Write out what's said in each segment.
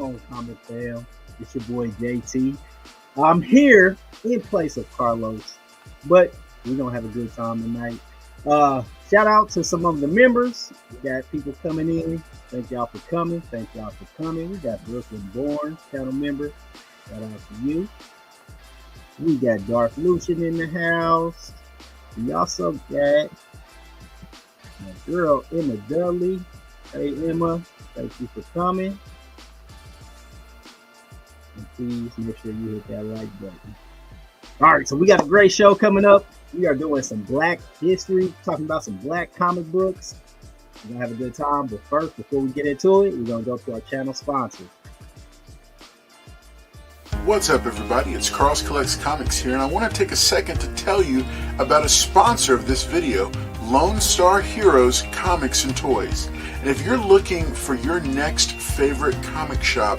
on, Comic Fam? It's your boy JT. I'm here in place of Carlos, but we're gonna have a good time tonight. Shout out to some of the members. We got people coming in. Thank y'all for coming. Thank y'all for coming. We got Brooklyn Born, channel member. Shout out to you. We got Darth Lucian in the house. We also got my girl Emma Dudley. Hey Emma, thank you for coming. And please make sure you hit that like button. All right, so we got a great show coming up. We are doing some Black history, talking about some Black comic books. We're gonna have a good time, but first, before we get into it, we're gonna go to our channel sponsor. What's up, everybody? It's Carl's Collects Comics here, and I want to take a second to tell you about a sponsor of this video, Lone Star Heroes Comics and Toys. And if you're looking for your next favorite comic shop,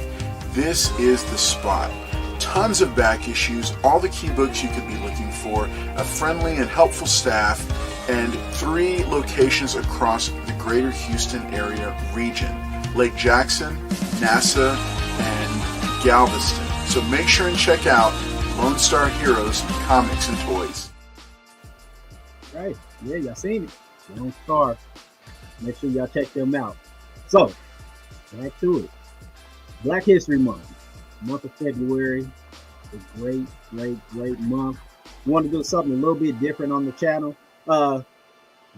this is the spot. Tons of back issues, all the key books you could be looking for, a friendly and helpful staff, and 3 locations across the greater Houston area region: Lake Jackson, NASA, and Galveston. So make sure and check out Lone Star Heroes Comics and Toys. Right, yeah, y'all seen it. Lone Star. Make sure y'all check them out. So, back to it. Black History Month of February. It's a great month. We want to do something a little bit different on the channel.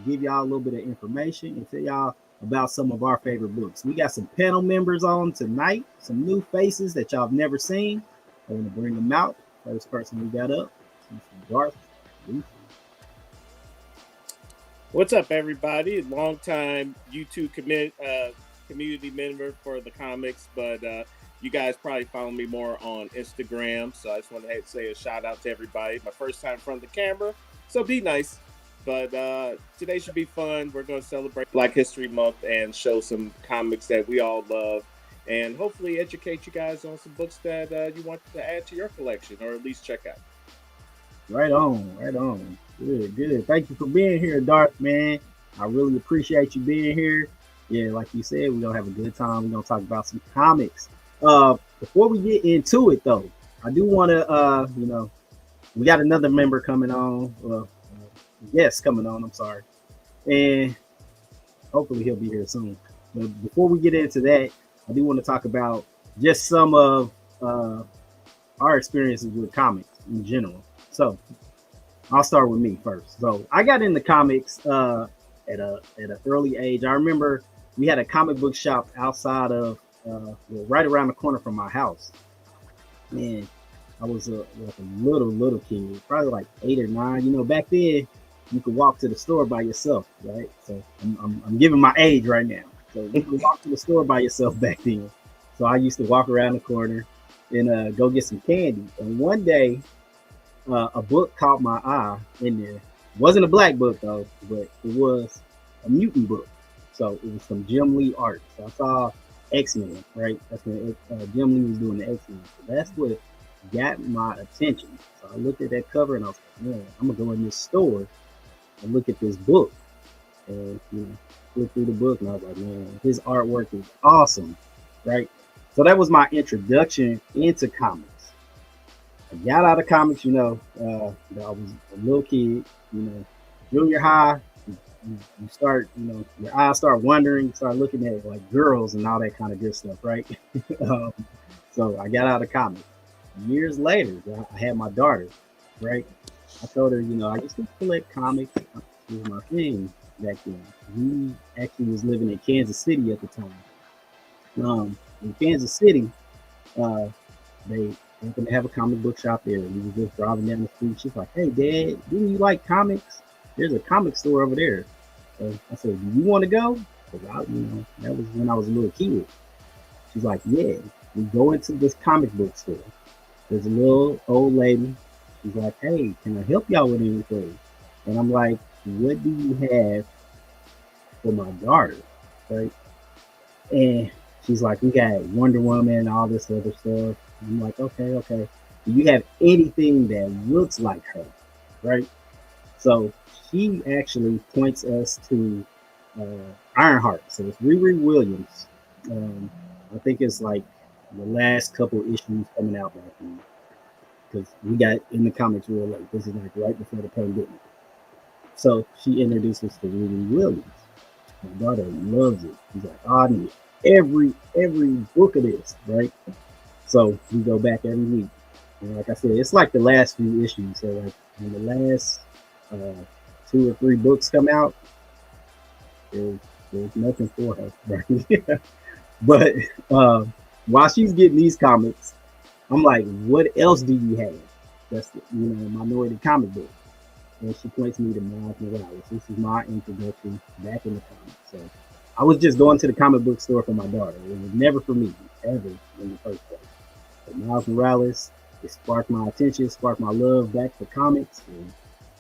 Give y'all a little bit of information and tell y'all about some of our favorite books. We got some panel members on tonight, some new faces that y'all have never seen. I want to bring them out. First person we got up, Darth. What's up, everybody? Long-time YouTube community member for the comics, but you guys probably follow me more on Instagram, so I just want to say a shout out to everybody. My first time in front of the camera, so be nice. But today should be fun. We're going to celebrate Black History Month and show some comics that we all love, and hopefully educate you guys on some books that you want to add to your collection, or at least check out. Right on. Good. Thank you for being here, Darth, man. I really appreciate you being here. Yeah, like you said, we're going to have a good time. We're going to talk about some comics. Before we get into it, though, I do want to, we got another member coming on. Yes, coming on. I'm sorry. And hopefully he'll be here soon. But before we get into that, I do want to talk about just some of our experiences with comics in general. So I'll start with me first. So I got into comics at an early age. I remember we had a comic book shop outside of right around the corner from my house. Man, I was like a little kid, probably like 8 or 9. Back then you could walk to the store by yourself, right? So I'm giving my age right now. So you could walk to the store by yourself back then. So I used to walk around the corner and go get some candy. And one day, a book caught my eye in there. It wasn't a black book though, but it was a mutant book. So it was some Jim Lee art. So I saw X-Men, right? That's when Jim Lee was doing the X-Men. So that's what got my attention. So I looked at that cover and I was like, man, I'm gonna go in this store and look at this book. And look through the book and I was like, man, his artwork is awesome, right? So that was my introduction into comics. I got out of comics, I was a little kid, junior high, you start, your eyes start wandering, start looking at like girls and all that kind of good stuff, right? So I got out of comics. Years later, I had my daughter, right? I told her, I used to collect comics. It was my thing back then. We actually was living in Kansas City at the time. In Kansas City, they happened to have a comic book shop there. We were just driving down the street. She's like, hey, Dad, didn't you like comics? There's a comic store over there. So I said, do you want to go? Because that was when I was a little kid. She's like, yeah. We go into this comic book store. There's a little old lady. She's like, hey, can I help y'all with anything? And I'm like, what do you have for my daughter? Right? And she's like, we got Wonder Woman and all this other stuff. I'm like, okay. Do you have anything that looks like her? Right? So she actually points us to Ironheart. So it's Riri Williams. I think it's like the last couple issues coming out back then, because we got in the comics real late. This is like right before the pandemic. So she introduced us to Ruby Williams. My daughter loves it. She's like, oh, I need every book of this, right? So we go back every week. And like I said, it's like the last few issues. So like when the last 2 or 3 books come out, there's nothing for her, right? But while she's getting these comics, I'm like, what else do you have? That's minority comic book. And she points me to Miles Morales. This is my introduction back in the comics. So I was just going to the comic book store for my daughter. It was never for me, ever in the first place. But Miles Morales, it sparked my attention, sparked my love back for comics, and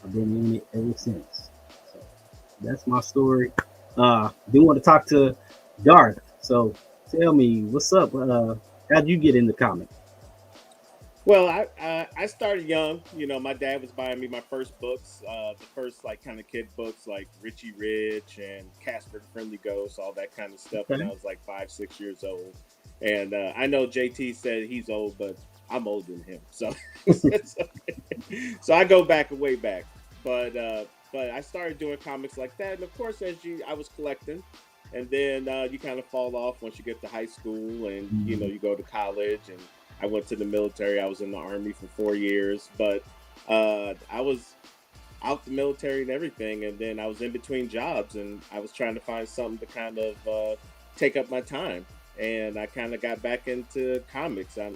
I've been in it ever since. So that's my story. Do want to talk to Darth. So tell me, what's up? How'd you get into comics? Well, I started young. My dad was buying me my first books, the first like kind of kid books like Richie Rich and Casper the Friendly Ghost, all that kind of stuff. When I was like 5, 6 years old. And I know JT said he's old, but I'm older than him, so so I go back way back. But I started doing comics like that, and of course, I was collecting, and then you kind of fall off once you get to high school, and you go to college, and I went to the military. I was in the Army for 4 years, but I was out the military and everything, and then I was in between jobs, and I was trying to find something to kind of take up my time. And I kind of got back into comics. I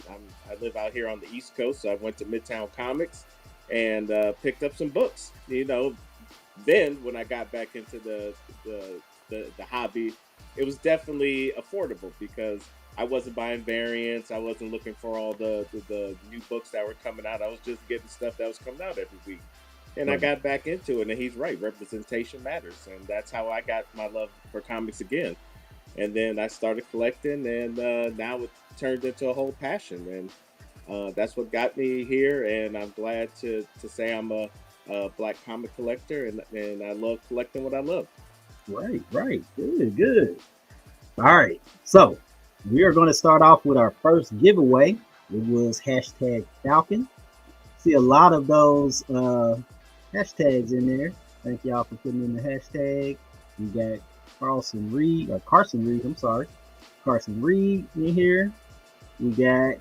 live out here on the East Coast, so I went to Midtown Comics and picked up some books. Then when I got back into the hobby, it was definitely affordable because I wasn't buying variants. I wasn't looking for all the new books that were coming out. I was just getting stuff that was coming out every week. And I got back into it, and he's right. Representation matters, and that's how I got my love for comics again. And then I started collecting, and now it turned into a whole passion, and that's what got me here. And I'm glad to say I'm a black comic collector, and I love collecting what I love. Right, good. All right, so we are going to start off with our first giveaway. It was hashtag Falcon. See a lot of those hashtags in there. Thank y'all for putting in the hashtag. We got Carson Reed in here. We got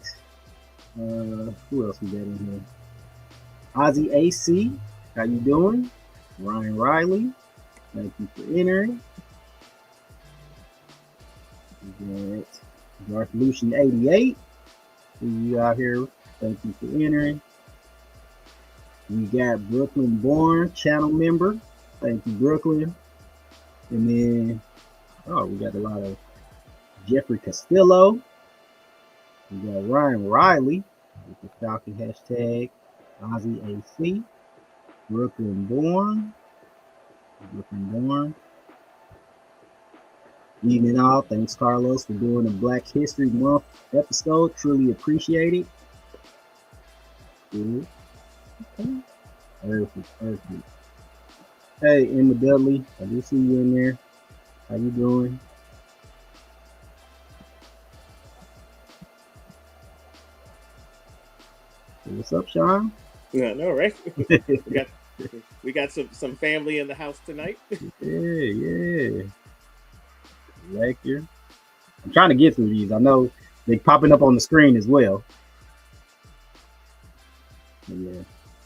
who else we got in here? Ozzy AC, how you doing? Ryan Riley, thank you for entering. We got Darth Lucian 88, see you out here, thank you for entering. We got Brooklyn Born, channel member, thank you Brooklyn. And then, we got a lot of Jeffrey Castillo. We got Ryan Riley with the Falcon hashtag, Ozzy AC, Brooklyn Born. Evening all. Thanks, Carlos, for doing the Black History Month episode. Truly appreciate it. Good. Okay. Perfect. Hey, Emma Dudley, I do see you in there. How you doing? Hey, what's up, Sean? Yeah, no, right? we got some family in the house tonight. Yeah. Like here. I'm trying to get through these. I know they're popping up on the screen as well. Yeah.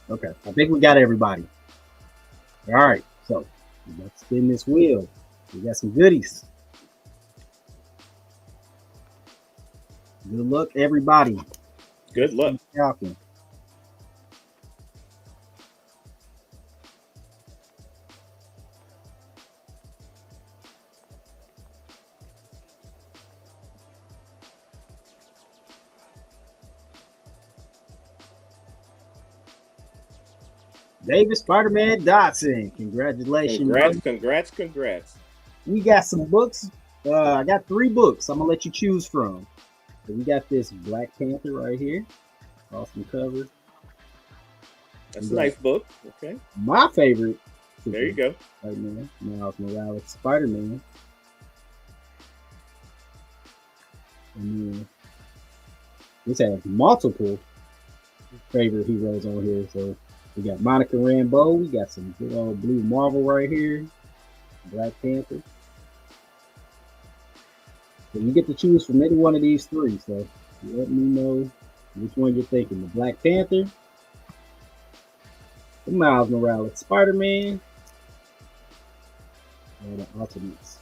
Okay. I think we got everybody. All right, so let's spin this wheel. We got some goodies. Good luck, everybody. Good luck. Falcon. David Spider-Man Dodson. Congratulations. Congrats. We got some books. I got 3 books I'm going to let you choose from. So we got this Black Panther right here. Awesome cover. That's a nice book. Okay. My favorite. There you go. Right now, Miles Morales, Spider-Man. And then this has multiple favorite heroes on here. So we got Monica Rambeau. We got some good old Blue Marvel right here. Black Panther. So you get to choose from any one of these three. So let me know which one you're thinking. The Black Panther, the Miles Morales Spider-Man, or the Ultimates.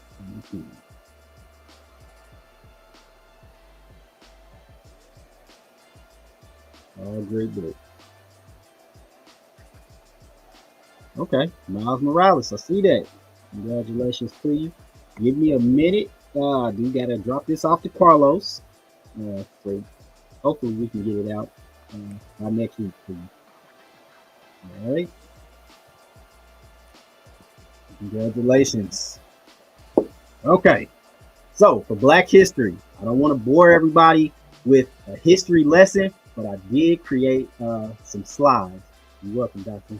All great book. Okay, Miles Morales. I see that. Congratulations to you. Give me a minute. I do gotta drop this off to Carlos. So hopefully we can get it out by next week for you. All right. Congratulations. Okay. So for Black History, I don't want to bore everybody with a history lesson, but I did create some slides. You're welcome, Doctor.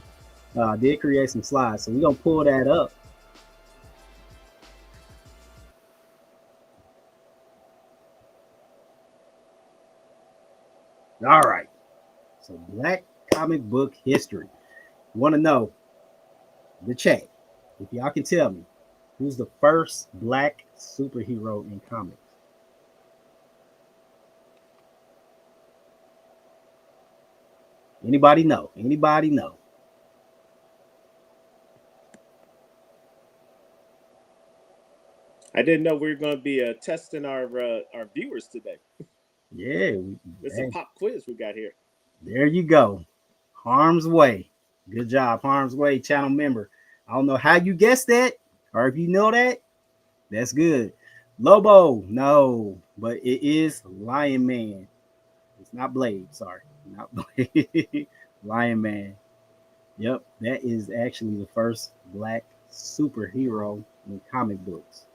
I did create some slides, so we're gonna pull that up. All right. So Black comic book history. Want to know the chat? If y'all can tell me who's the first Black superhero in comics. Anybody know? Anybody know? I didn't know we were going to be testing our viewers today. Yeah, It's a pop quiz we got here. There you go. Harm's Way. Good job, Harm's Way channel member. I don't know how you guessed that, or if you know that, that's good. Lobo, no, but it is Lion Man. It's not Blade, sorry. Not Blade. Lion Man. Yep, that is actually the first Black superhero in comic books.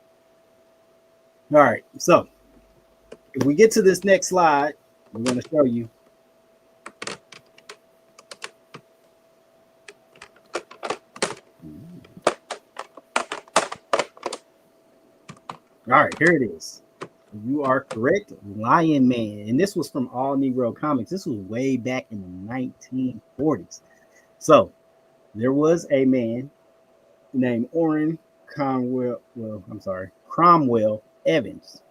All right, so if we get to this next slide, we're going to show you. All right, here it is. You are correct, Lion Man. And this was from All Negro Comics. This was way back in the 1940s. So there was a man named Orrin Cromwell Evans,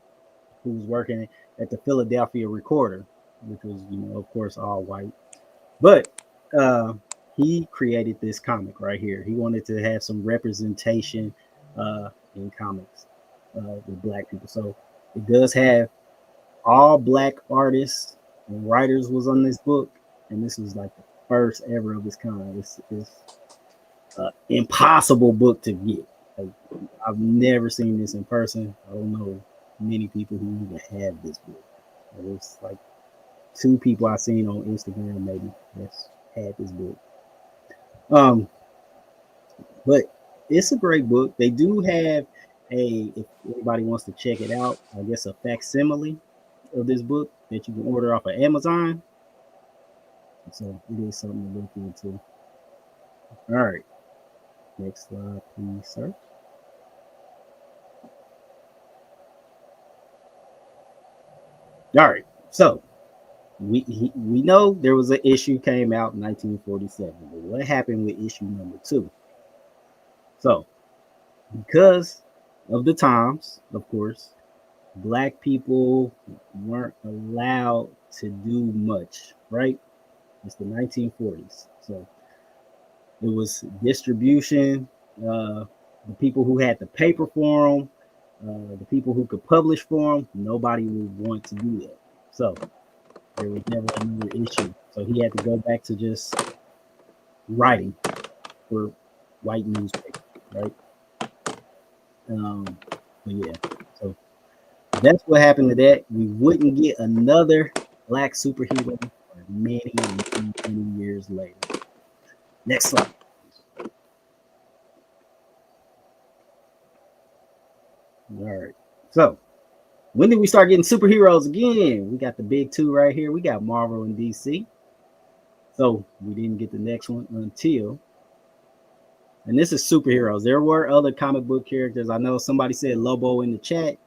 who was working at the Philadelphia Recorder, which was, of course, all white. But he created this comic right here. He wanted to have some representation in comics with Black people. So it does have all Black artists and writers was on this book, and this was like the first ever of its kind. This is impossible book to get. Like, I've never seen this in person. I don't know many people who even have this book. There's like 2 people I've seen on Instagram maybe that's had this book. But it's a great book. They do have if anybody wants to check it out, I guess a facsimile of this book that you can order off of Amazon. So it is something to look into. All right. Next slide, please, sir. All right. So we know there was an issue came out in 1947. But what happened with issue number 2? So because of the times, of course, Black people weren't allowed to do much, right? It's the 1940s. So it was distribution, the people who had the paper for them, the people who could publish for them, nobody would want to do that. So there was never another issue. So he had to go back to just writing for white newspapers, right? But yeah, so that's what happened to that. We wouldn't get another Black superhero for many, many, many years later. Next slide. All right. So when did we start getting superheroes again? We got the big 2 right here. We got Marvel and DC. So we didn't get the next one until, and this is superheroes. There were other comic book characters. I know somebody said Lobo in the chat.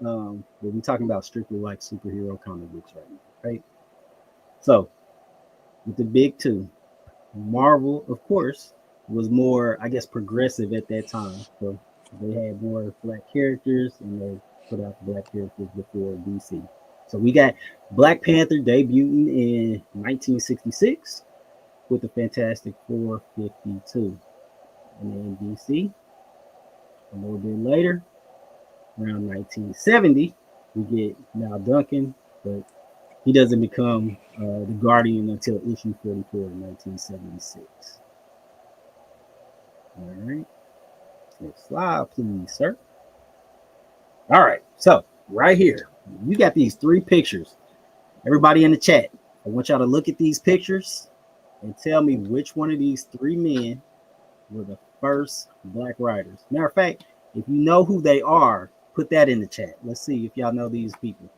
But we're talking about strictly like superhero comic books right now, right? So with the big two, Marvel, of course, was more, I guess, progressive at that time. So they had more black characters and they put out the black characters before DC. So we got Black Panther debuting in 1966 with the Fantastic Four 52. And then DC, a little bit later, around 1970, we get Mal Duncan, but he doesn't become the Guardian until issue 44 in 1976. All right. Next slide, please, sir. All right. So, right here, you got these three pictures. Everybody in the chat, I want y'all to look at these pictures and tell me which one of these three men were the first black writers. Matter of fact, if you know who they are, put that in the chat. Let's see if y'all know these people.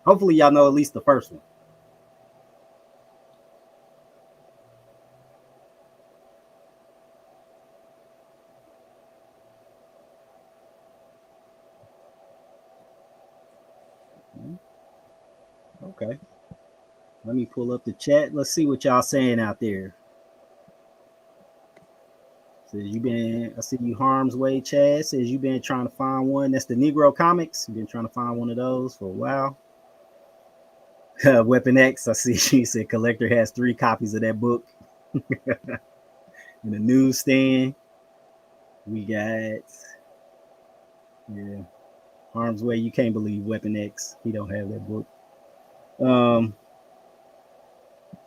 Hopefully, y'all know at least the first one. Okay. Let me pull up the chat. Let's see what y'all saying out there. Says you been, I see you Harm's Way, Chad. Says you've been trying to find one. That's the Negro Comics. You've been trying to find one of those for a while. Weapon X, I see she said collector has 3 copies of that book. In the newsstand. We got, yeah, Harm's Way. You can't believe Weapon X. He don't have that book.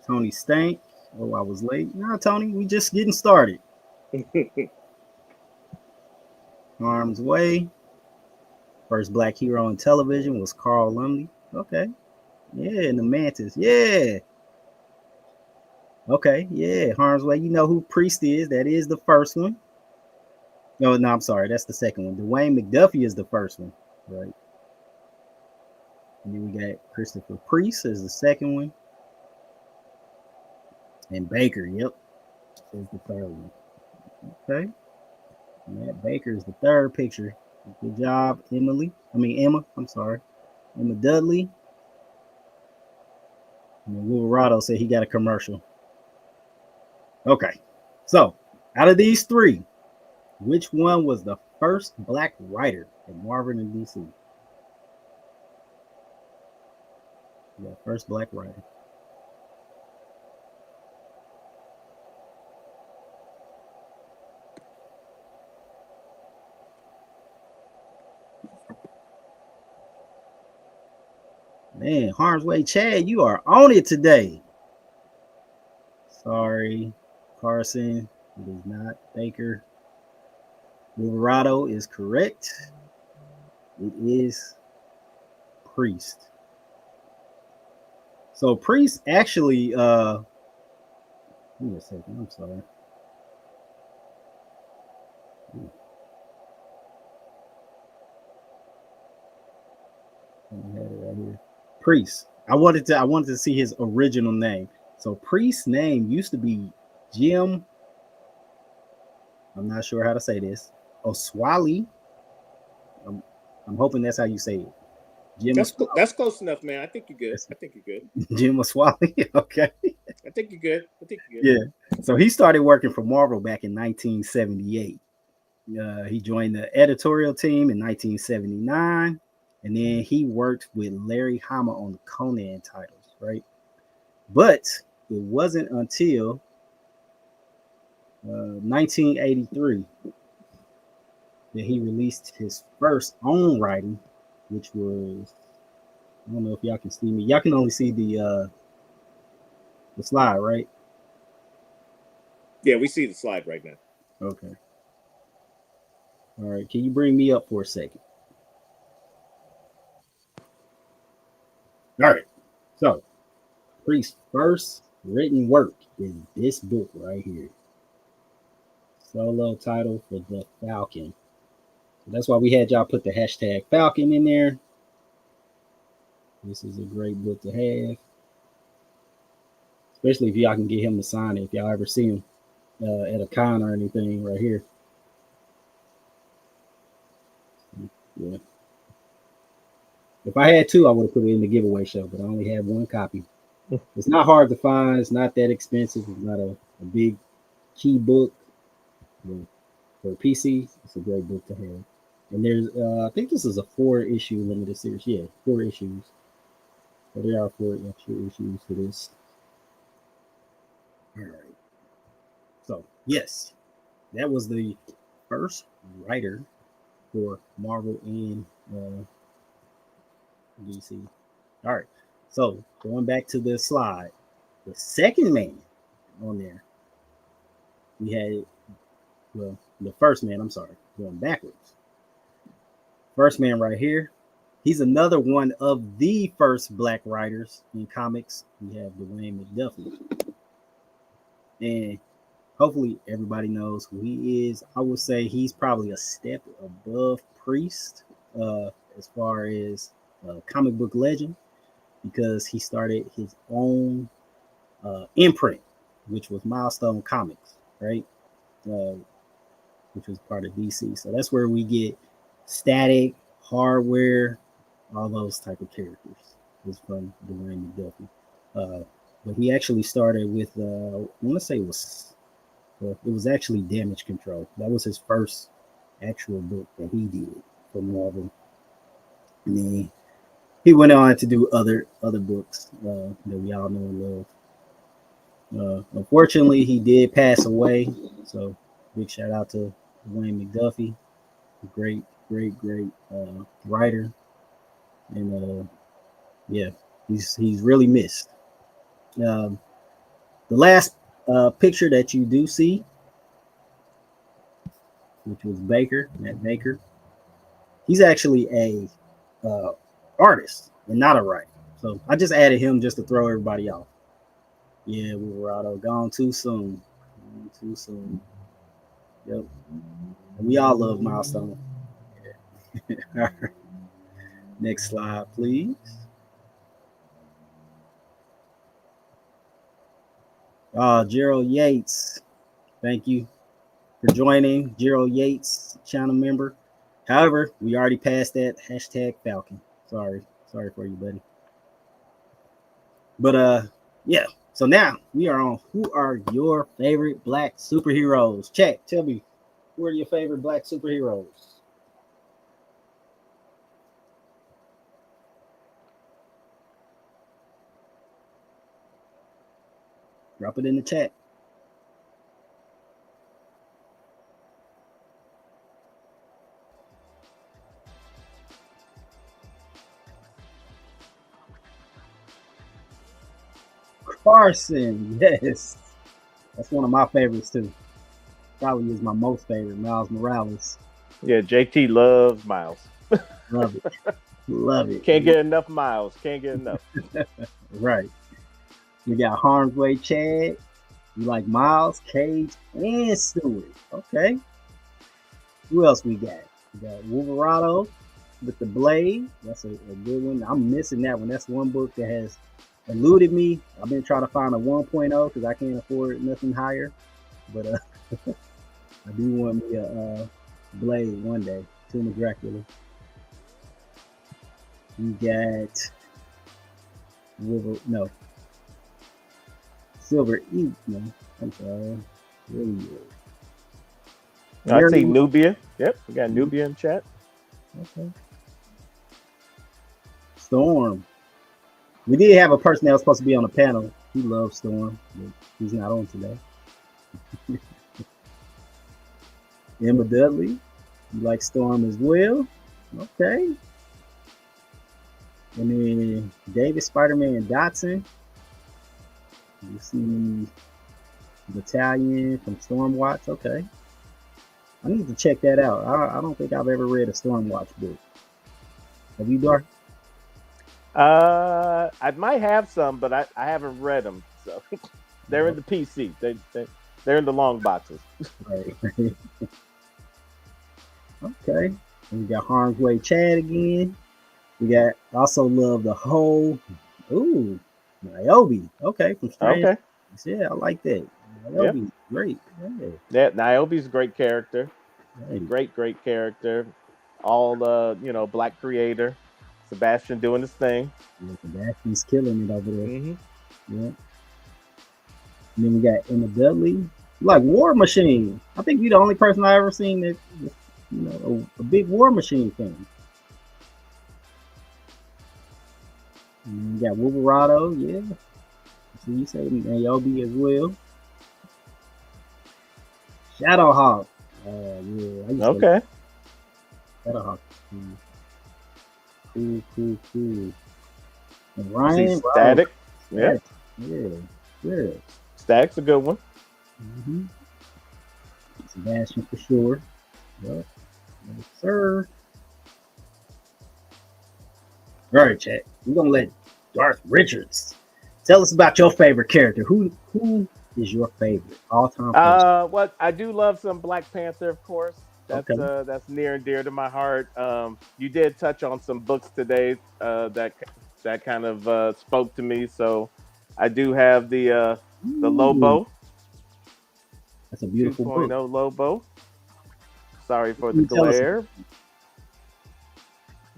Tony Stank. Oh, I was late. No, Tony, we just getting started. Harm's Way. First black hero on television was Carl Lumley. Okay. Yeah, and the Mantis. Yeah. Okay, yeah. Harm's Way. You know who Priest is. That is the first one. No, I'm sorry. That's the second one. Dwayne McDuffie is the first one. Right. And then we got Christopher Priest as the second one. And Baker, yep, is the third one. Okay. Matt Baker is the third picture. Good job, Emma. I'm sorry. Emma Dudley. And then Wolverado said he got a commercial. Okay. So, out of these 3, which one was the first black writer at Marvel and DC? Yeah, first black writer. Man, Harm's Way, Chad, you are on it today. Sorry, Carson. It is not Baker. Wolverado is correct. It is Priest. So Priest actually, give me a second. I'm sorry. I had it right here. Priest. I wanted to see his original name. So Priest's name used to be Jim. I'm not sure how to say this. Oswali. I'm hoping that's how you say it. Jim. That's close enough, man. I think you're good. I think you're good. Jim Oswali. Okay. I think you're good. Yeah. So he started working for Marvel back in 1978. He joined the editorial team in 1979. And then he worked with Larry Hama on the Conan titles, right? But it wasn't until 1983 that he released his first own writing, which was, I don't know if y'all can see me. Y'all can only see the slide, right? Yeah, we see the slide right now. Okay. All right. Can you bring me up for a second? All right. So, Priest's first written work is this book right here. Solo title for The Falcon. So that's why we had y'all put the hashtag Falcon in there. This is a great book to have. Especially if y'all can get him to sign it. If y'all ever see him at a con or anything right here. Yeah. If I had two, I would have put it in the giveaway show, but I only have one copy. It's not hard to find. It's not that expensive. It's not a big key book. But for PC, it's a great book to have. And there's, I think this is a 4-issue limited series. Yeah, 4 issues. So there are 4 extra issues for this. All right. So, yes, that was the first writer for Marvel and DC. All right. So, going back to the slide, the second man on there, we had, well, the first man, I'm sorry, going backwards. First man right here, he's another one of the first black writers in comics. We have Dwayne McDuffie. And hopefully everybody knows who he is. I would say he's probably a step above Priest as far as comic book legend, because he started his own imprint, which was Milestone Comics, right? Which was part of DC. So that's where we get Static, Hardware, all those type of characters. Is from Dwayne McDuffie. But he actually started with, I want to say it was actually Damage Control. That was his first actual book that he did for Marvel. And then he went on to do other books that we all know and love. Unfortunately, he did pass away. So big shout out to Dwayne McDuffie, a great writer, and yeah, he's really missed. The last picture that you do see, which was Matt Baker, he's actually a artist and not a writer. So I just added him just to throw everybody off. Yeah, Wolverado gone too soon. Too soon. Yep. We all love Milestone. Yeah. All right. Next slide, please. Gerald Yates. Thank you for joining. Gerald Yates, channel member. However, we already passed that hashtag Falcon. Sorry for you, buddy. But yeah. So now we are on who are your favorite black superheroes? Check. Tell me, who are your favorite black superheroes? Drop it in the chat. Carson, yes. That's one of my favorites too. Probably is my most favorite, Miles Morales. Yeah, JT loves Miles. Love it. Love it. Can't get enough Miles. Can't get enough. Right. We got Harm's Way Chad. You like Miles, Cage, and Stewart. Okay. Who else we got? We got Wolverado with the Blade. That's a good one. I'm missing that one. That's one book that has eluded me. I've been trying to find a 1.0 because I can't afford nothing higher. But I do want me a Blade one day. Tomb of Dracula. You got Silver Eat. No, I'm sorry. Really I see Nubia. Yep, we got Nubia in chat. Okay. Storm. We did have a person that was supposed to be on the panel. He loves Storm, but he's not on today. Emma Dudley. You like Storm as well? Okay. And then David Spider-Man Dotson. You see Battalion from Stormwatch. Okay. I need to check that out. I don't think I've ever read a Stormwatch book. Have you, Dark? I might have some, but I haven't read them. So they're in the PC. They're in the long boxes. Right. Okay. And we got Harm's Way Chad again. We got also love the whole. Ooh, Niobe. Okay, from Strange. Okay. Yeah, I like that. Niobe's great. Yeah, Niobe's a great character. Hey. Great character. all black creator. Sebastian doing his thing. Yeah, Sebastian's killing it over there. Hmm. Yeah. And then we got Emma Dudley, like War Machine. I think you're the only person I ever seen that, a big War Machine thing. And we got Wolverado, yeah. So you say Naomi as well. Shadowhawk. Yeah. Okay. Shadowhawk. Cool. And Ryan. Static. Yeah. Yeah. Static's a good one. Mm-hmm. Sebastian for sure. Yep. Yes, sir. All right, chat. We're gonna let Darth Richards tell us about your favorite character. Who is your favorite all-time? Well, I do love some Black Panther, of course. That's near and dear to my heart. You did touch on some books today that kind of spoke to me. So I do have the Lobo. That's a beautiful 2.0 book. Lobo. Sorry for the glare.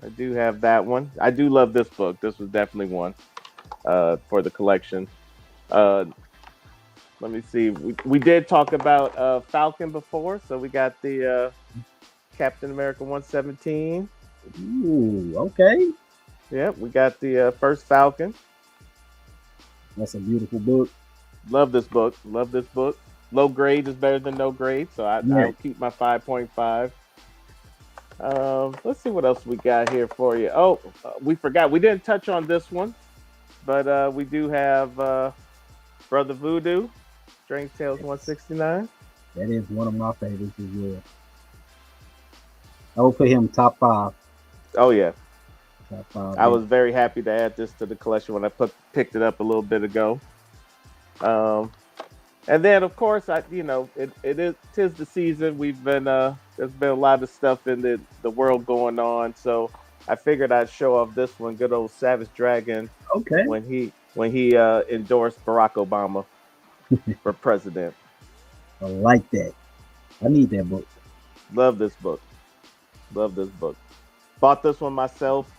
I do have that one. I do love this book. This was definitely one for the collection. Let me see. We did talk about Falcon before, so we got the Captain America 117. Ooh, okay. Yep, we got the first Falcon. That's a beautiful book. Love this book. Low grade is better than no grade, so I'll keep my 5.5. Let's see what else we got here for you. Oh, we forgot. We didn't touch on this one, but we do have Brother Voodoo, Strange Tales 169. That is one of my favorites as well. I will put him top 5. Oh yeah. Top 5. I was very happy to add this to the collection when I picked it up a little bit ago. And then of course tis the season. We've been there's been a lot of stuff in the world going on, so I figured I'd show off this one. Good old Savage Dragon. Okay. When he endorsed Barack Obama for president. I like that. I need that book. Love this book. Bought this one myself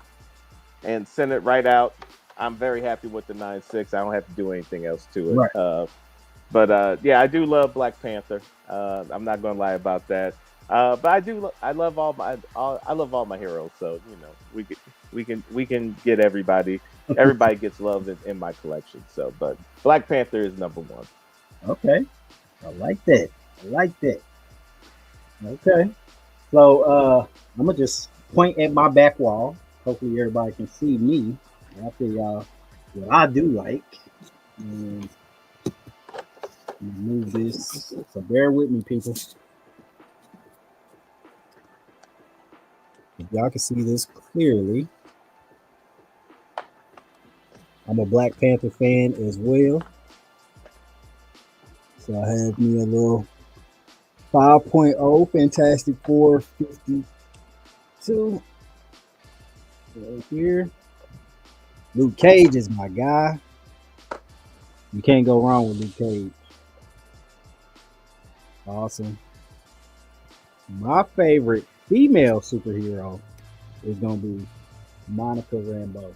and sent it right out. I'm very happy with the 9.6. I don't have to do anything else to it. Right. But yeah, I do love Black Panther. I'm not going to lie about that. But I love all my heroes. So we can get everybody. Everybody gets love in my collection. So, but Black Panther is number 1. Okay, I like that. Okay, so I'm gonna just point at my back wall. Hopefully, everybody can see me. I'll tell y'all what I do like. And move this. So bear with me, people. If y'all can see this clearly, I'm a Black Panther fan as well. So I have me a little 5.0 Fantastic Four 52 right here. Luke Cage is my guy. You can't go wrong with Luke Cage. Awesome. My favorite female superhero is going to be Monica Rambeau.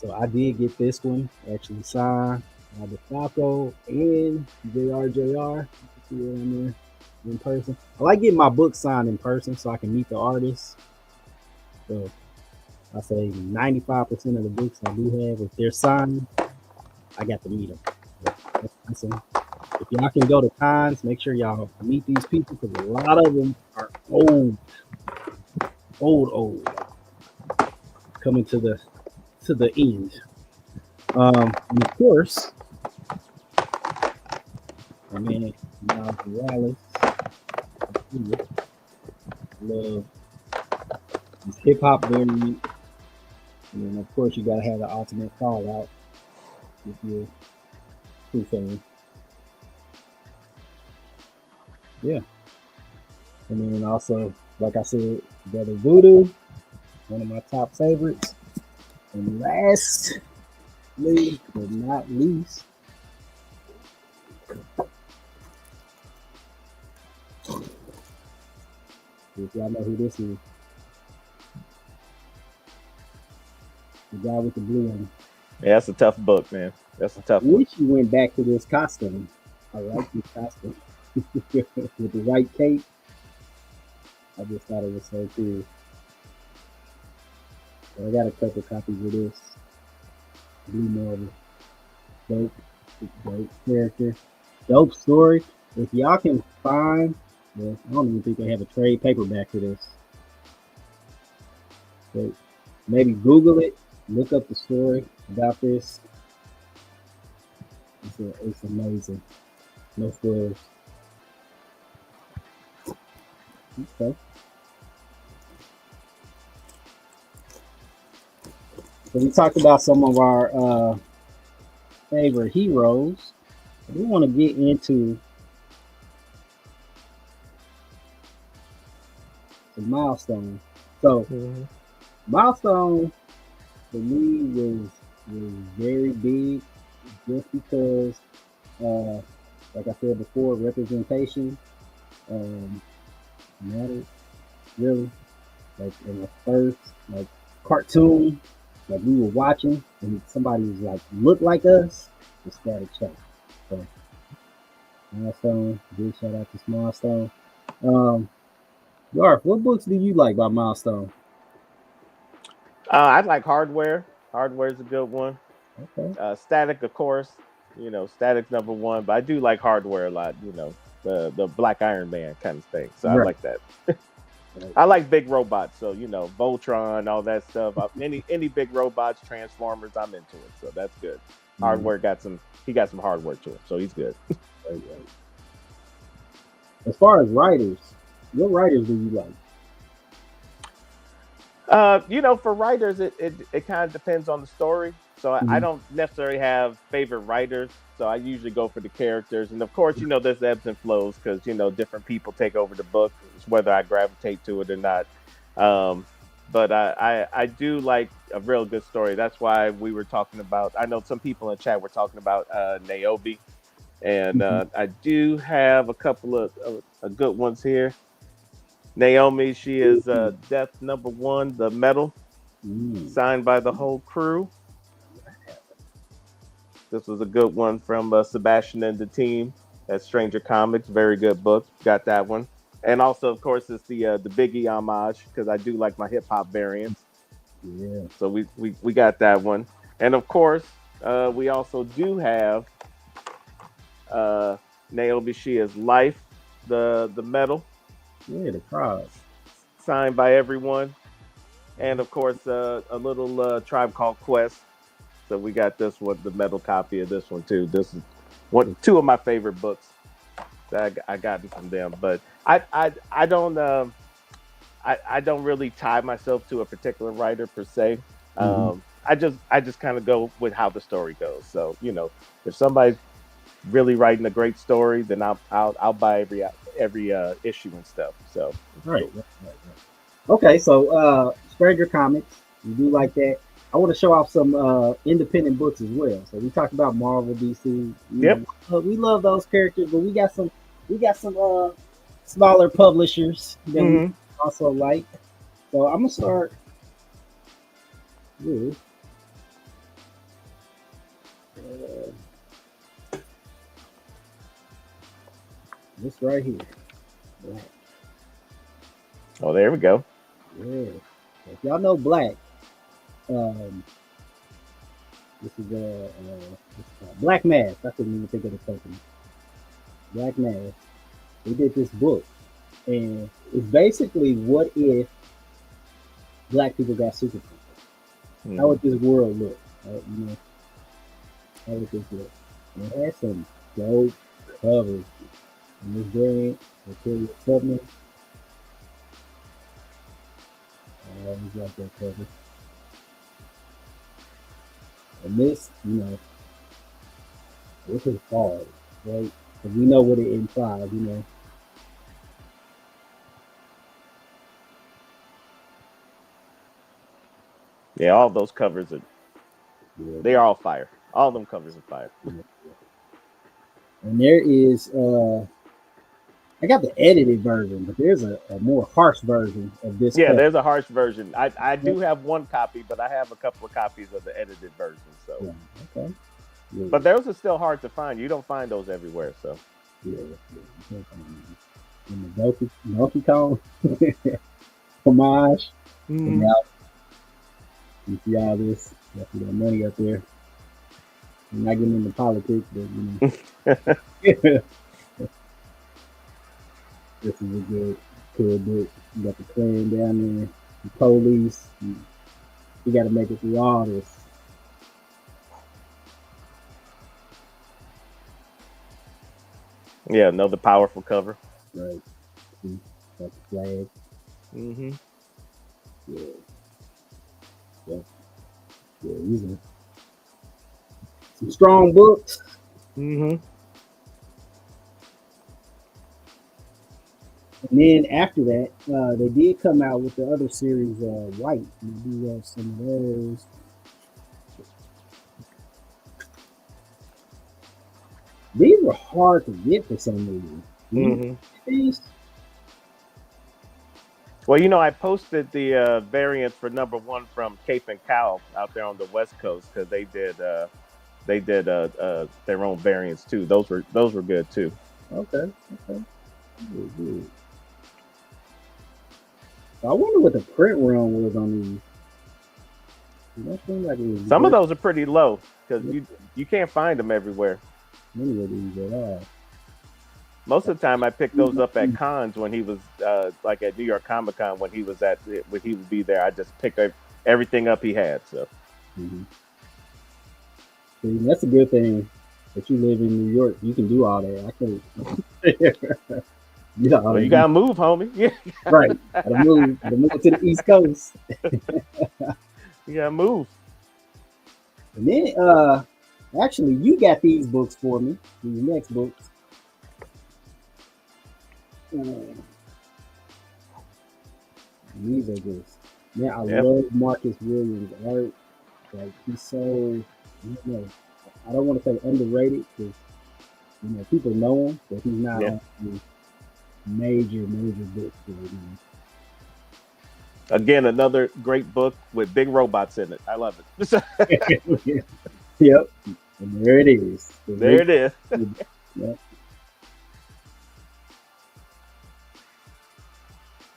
So I did get this one actually signed by the Falco and JR. You can see it on there in person. I like getting my book signed in person so I can meet the artists. So I say 95% of the books I do have, if they're signed, I got to meet them. So if y'all can go to cons, make sure y'all meet these people because a lot of them are old, coming to the end. And of course, my man Miles Morales. Love his hip hop variant. And then of course you gotta have the ultimate Fallout if you're a true fan. Yeah. And then also, like I said, Brother Voodoo, one of my top favorites. And lastly, but not least, if y'all know who this is, The guy with the blue one. Yeah, that's a tough book, man. That's a tough I one. wish you went back to this costume. I like this costume. With the white cape. I just thought it was so cool. So I got a couple copies of this. Blue Marvel. Dope. Dope character. Dope story. If y'all can find, well, I don't even think they have a trade paperback for this. So maybe Google it, look up the story about this. It's amazing. No spoilers. Okay. So we talked about some of our favorite heroes. We want to get into some milestones. So milestone for me was very big, just because, like I said before, representation mattered really. Like in the first cartoon, like we were watching, and somebody was like looked like us, it's Static Shock. So Milestone, big shout out to Milestone. Garth, what books do you like by Milestone? I'd like Hardware. Hardware is a good one. Okay. Static, of course. Static's number one, but I do like Hardware a lot. The Black Iron Man kind of thing. So I Right. like that. I like big robots, so Voltron, all that stuff. Any big robots, Transformers, I'm into it. So that's good. Hardware got some hardware to him, so he's good. Right. As far as writers, what writers do you like? For writers, it kind of depends on the story. So I don't necessarily have favorite writers. So I usually go for the characters, and of course, there's ebbs and flows because different people take over the book, whether I gravitate to it or not. But I do like a real good story. That's why we were talking about. I know some people in chat were talking about Niobe, and I do have a couple of good ones here. Naomi, she is Death Number One, the medal, signed by the whole crew. This was a good one from Sebastian and the team at Stranger Comics. Very good book. Got that one. And also, of course, it's the Biggie homage because I do like my hip hop variants. Yeah. So we got that one. And of course, we also do have Naomi Shia's Life, the medal. Yeah, the crowd. Signed by everyone. And of course, a little Tribe Called Quest. So we got this one, the metal copy of this one too. This is two of my favorite books that I got from them. But I don't really tie myself to a particular writer per se. I just kind of go with how the story goes. So if somebody's really writing a great story, then I'll buy every issue and stuff. So right. Okay, so Stranger Comics, you do like that. I want to show off some independent books as well. So we talked about Marvel, DC. Yep. We love those characters, but we got some smaller publishers that we also like. So I'm gonna start with this right here. Black. Oh, there we go. Yeah. If y'all know Black, this is Black Mass. I couldn't even think of the company. Black Mass. They did this book, and it's basically what if black people got superpowers? How would this world look? How would this look? And it has some dope covers. And this variant, Victoria Tubman. I always like that cover. And this, this is hard, right? Because we know what it implies, Yeah, all those covers they're all fire. All them covers are fire. And there is I got the edited version, but there's a more harsh version of this Yeah, cover. there's a harsh version. I do have one copy, but I have a couple of copies of the edited version. So, Yeah, okay. Yeah, but those are still hard to find. You don't find those everywhere. So, yeah. And the Donkey Kong homage. And now you see all this. Got some money up there. I'm not getting into politics, but this is a good, cool book. You got the clan down there, the police. You got to make it through all this. yeah, another powerful cover. Right. See, got the flag. Mm-hmm. Yeah. Yeah. Yeah. These are some strong books. Mm-hmm. And then after that, they did come out with the other series, White. And we do have some of those. These were hard to get for some reason. Mm-hmm. These? Well, I posted the variants for #1 from Cape and Cow out there on the West Coast because they did their own variants too. Those were good too. Okay. Good, good. I wonder what the print run was on these. That seemed like it was Some of those are pretty low because you can't find them everywhere. Many of these at all. Most of the time, I picked those up at cons when he was like at New York Comic Con when he would be there. I just pick everything up he had. So See, that's a good thing that you live in New York. You can do all that. I can't. Well, you gotta move, homie. Yeah, right. Gotta move to the East Coast. You gotta move. And then, actually, you got these books for me. These next books. These are just, man, I love Marcus Williams' art. Like, he's so, I don't want to say underrated because, people know him, but he's not on the major books right now. Again, another great book with big robots in it. I love it. Yep. And there it is. There it is. Yep.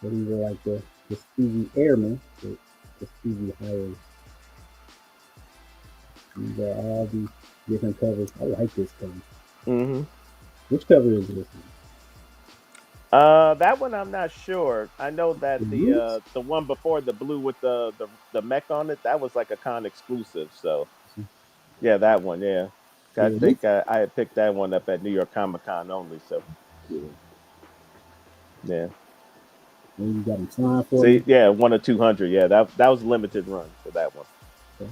So these are like the Stevie Airmen, the Stevie Hires. These are all these different covers. I like this cover. Mm-hmm. Which cover is this one? That one I'm not sure. I know that the one before, the blue with the mech on it, that was like a con exclusive. So yeah, that one. Yeah, I think I had picked that one up at New York Comic Con only. So yeah. You got them signed for See, yeah, 1 of 200. Yeah, that was a limited run for that one. Okay.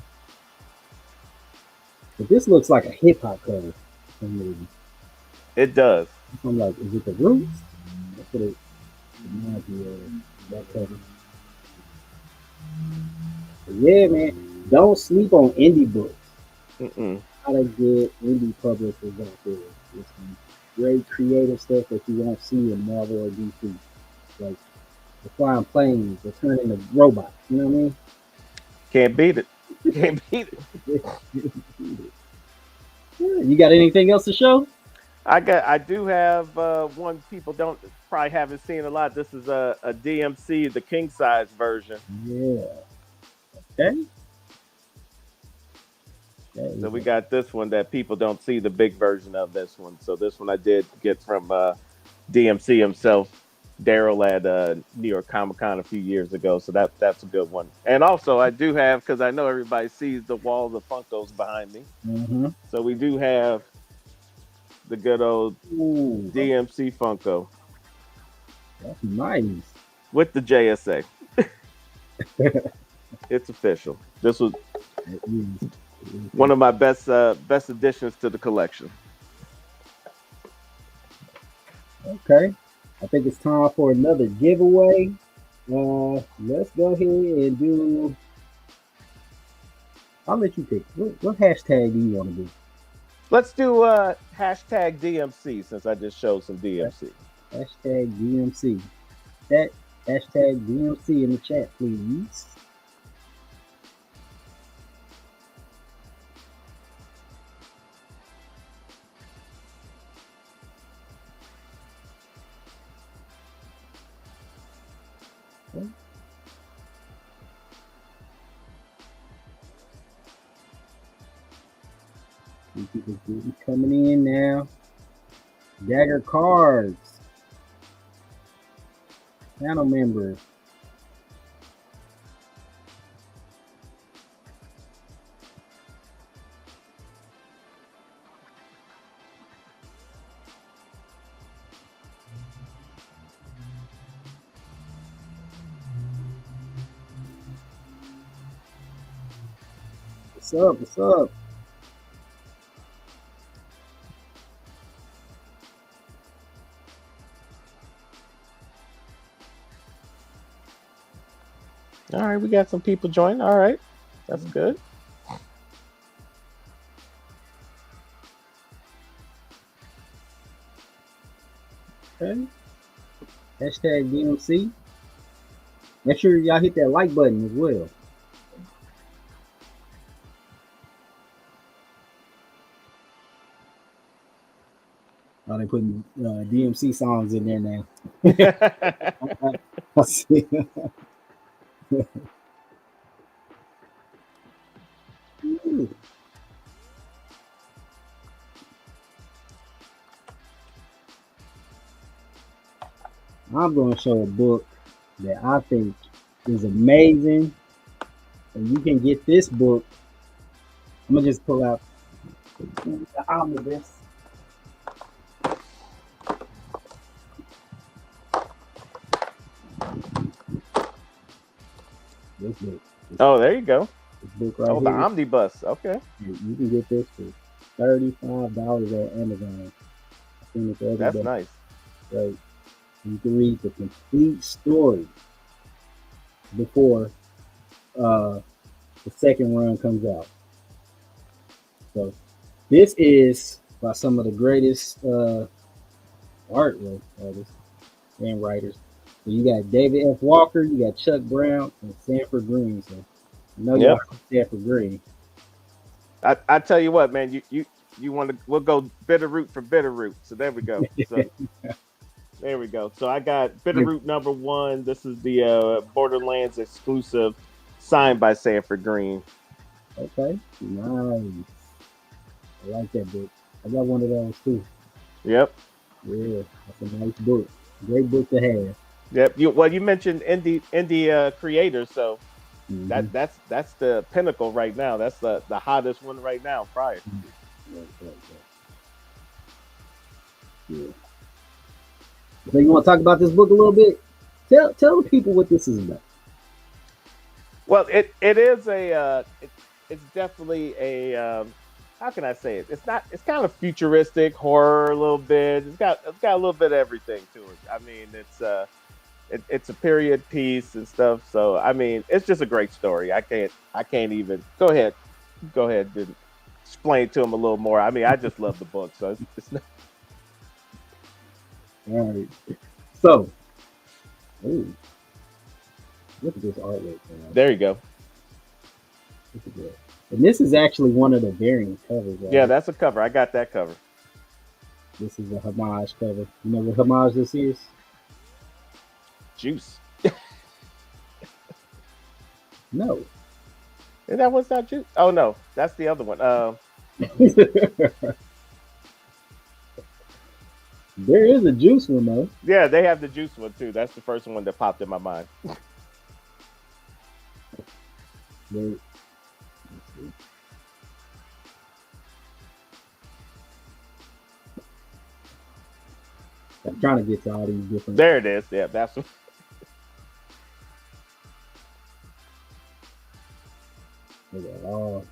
But this looks like a hip hop cover. It does. I'm like, is it the Roots? That's what it reminds me of, that cover. But yeah, man, don't sleep on indie books. A lot of good indie publishers out there. There's some great creative stuff that you won't see in Marvel or DC. Like, they're flying planes, they're turning into robots. You know what I mean? Can't beat it. Can't beat it. You got anything else to show? I do have one people probably haven't seen a lot. This is a DMC, the king size version. Yeah. Okay. So we got this one that people don't see the big version of this one. So this one I did get from DMC himself, Daryl at New York Comic Con a few years ago. So that's a good one. And also I do have, because I know everybody sees the walls of Funkos behind me. So we do have the good old DMC Funko. That's nice. With the JSA. It's official. This was one of my best additions to the collection. Okay. I think it's time for another giveaway. Let's go ahead and do. I'll let you pick. What hashtag do you want to do? Let's do hashtag DMC, since I just showed some DMC. Hashtag DMC. That hashtag DMC in the chat, please. Okay. People coming in now. Dagger Cards. Channel member. What's up? What's up? All right, we got some people joining. All right, that's good. Okay. Hashtag DMC. Make sure y'all hit that like button as well. Oh, they putting DMC songs in there now. I see. I'm going to show a book that I think is amazing. And you can get this book. I'm going to just pull out the omnibus. This book. Oh, there you go. This book right here. The here. omnibus. Okay. You can get this for $35 at Amazon. I've seen it the other That's day. nice. Right. You can read the complete story before the second run comes out. So this is by some of the greatest artists and writers. So you got David F. Walker, you got Chuck Brown, and Sanford Green. So I know y'all Sanford Green. I tell you what, man, you want to? We'll go Bitterroot for Bitterroot. So there we go. So there we go. So I got Bitterroot #1. This is the Borderlands exclusive, signed by Sanford Green. Okay, nice. I like that book. I got one of those too. Yep. Yeah, that's a nice book. Great book to have. Yep. You mentioned indie creators, so that's the pinnacle right now. That's the hottest one right now. Prior. Right. Yeah. So you want to talk about this book a little bit? Tell the people what this is about. Well, it is it's definitely a how can I say it? It's kind of futuristic horror a little bit. It's got a little bit of everything to it. I mean, it's a period piece and stuff. So I mean, it's just a great story. I can't even go ahead and explain to them a little more. I mean, I just love the book, so it's not. All right. So, ooh, look at this artwork. Man. There you go. Look at that. And this is actually one of the variant covers. Right? Yeah, that's a cover. I got that cover. This is a homage cover. You know what homage this is? Juice. No. And that one's not Juice. Oh no, that's the other one. There is a Juice one though. Yeah, they have the Juice one too. That's the first one that popped in my mind. I'm trying to get to all these different. There it is. Yeah, that's. All